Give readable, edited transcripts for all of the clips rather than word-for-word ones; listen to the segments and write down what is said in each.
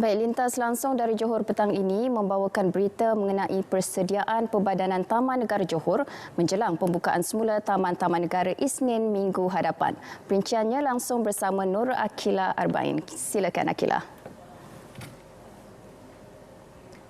Baik, lintas langsung dari Johor petang ini membawakan berita mengenai persediaan Perbadanan Taman Negara Johor menjelang pembukaan semula Taman-Taman Negara Isnin minggu hadapan. Perinciannya langsung bersama Nur Akila Arba'in. Silakan Akila.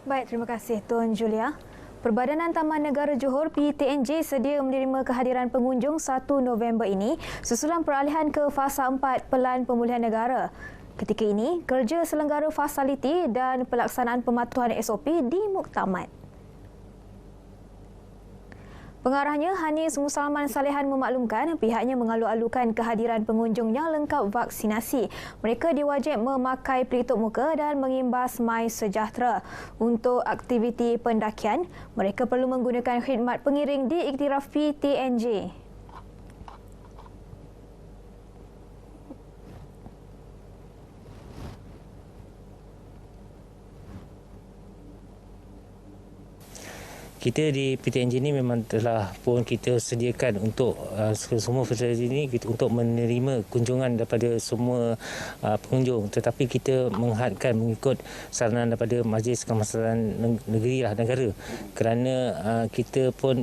Baik, terima kasih Tuan Julia. Perbadanan Taman Negara Johor PTNJ sedia menerima kehadiran pengunjung 1 November ini susulan peralihan ke fasa 4 Pelan Pemulihan Negara. Ketika ini, kerja selenggara fasiliti dan pelaksanaan pematuhan SOP di muktamad. Pengarahnya Hanis Musalman Salehan memaklumkan pihaknya mengalu-alukan kehadiran pengunjung yang lengkap vaksinasi. Mereka diwajib memakai pelitup muka dan mengimbas My Sejahtera. Untuk aktiviti pendakian, mereka perlu menggunakan khidmat pengiring di iktiraf PTNJ. Kita di PTNJ ini memang telah pun kita sediakan untuk semua fasiliti ini untuk menerima kunjungan daripada semua pengunjung, tetapi kita menghadkan mengikut saranan daripada Majlis Kemaslahatan Negeri Negara kerana kita pun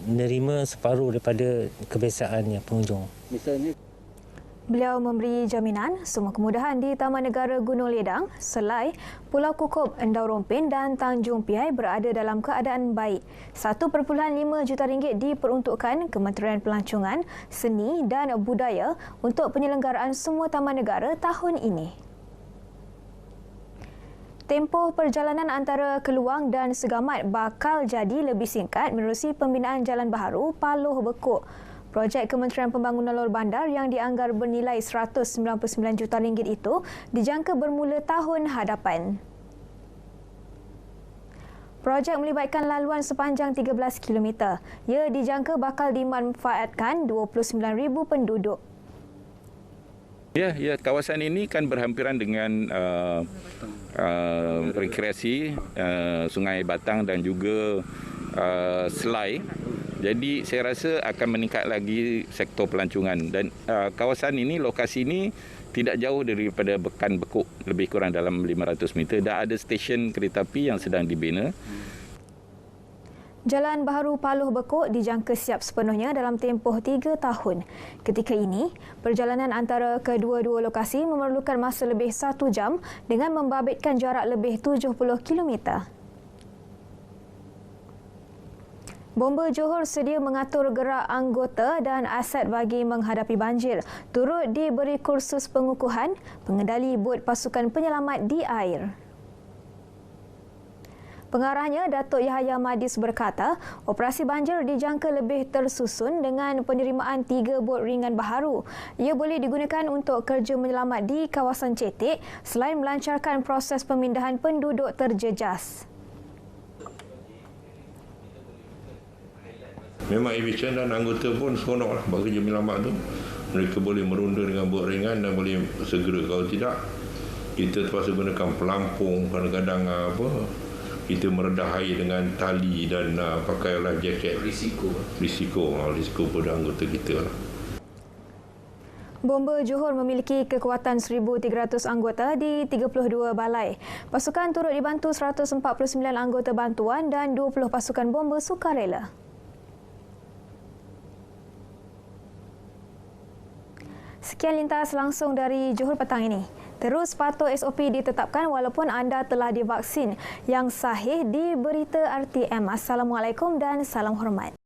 menerima separuh daripada kebiasaannya pengunjung. Beliau memberi jaminan semua kemudahan di Taman Negara Gunung Ledang, Selai, Pulau Kukup, Endau Rompin dan Tanjung Piai berada dalam keadaan baik. 1.5 juta ringgit diperuntukkan Kementerian Pelancongan, Seni dan Budaya untuk penyelenggaraan semua taman negara tahun ini. Tempoh perjalanan antara Keluang dan Segamat bakal jadi lebih singkat menerusi pembinaan jalan baharu Paloh Bekuk. Projek Kementerian Pembangunan Lor Bandar yang dianggar bernilai 199 juta ringgit itu dijangka bermula tahun hadapan. Projek melibatkan laluan sepanjang 13 km. Ia dijangka bakal dimanfaatkan 29,000 penduduk. Ya, kawasan ini kan berhampiran dengan rekreasi Sungai Batang dan juga Selai. Jadi saya rasa akan meningkat lagi sektor pelancongan dan kawasan ini, lokasi ini tidak jauh daripada Bekan Bekuk, lebih kurang dalam 500 meter. Dah ada stesen kereta api yang sedang dibina. Jalan baharu Paloh Bekuk dijangka siap sepenuhnya dalam tempoh 3 tahun. Ketika ini, perjalanan antara kedua-dua lokasi memerlukan masa lebih 1 jam dengan membabitkan jarak lebih 70 km. Bomba Johor sedia mengatur gerak anggota dan aset bagi menghadapi banjir. Turut diberi kursus pengukuhan pengendali bot pasukan penyelamat di air. Pengarahnya, Datuk Yahya Madis berkata, operasi banjir dijangka lebih tersusun dengan penerimaan 3 bot ringan baharu. Ia boleh digunakan untuk kerja menyelamat di kawasan Cetek selain melancarkan proses pemindahan penduduk terjejas. Memang efisien dan anggota pun seronoklah buat kerja menyelamat tu. Mereka boleh merunda dengan bot ringan dan boleh segera. Kalau tidak, kita terpaksa gunakan pelampung, kadang-kadang kita meredah air dengan tali dan pakai life jacket. Risiko pada anggota kita lah. Bomba Johor memiliki kekuatan 1,300 anggota di 32 balai. Pasukan turut dibantu 149 anggota bantuan dan 20 pasukan bomba sukarela. Sekian lintas langsung dari Johor petang ini. Terus patuh SOP ditetapkan walaupun anda telah divaksin. Yang sahih di Berita RTM. Assalamualaikum dan salam hormat.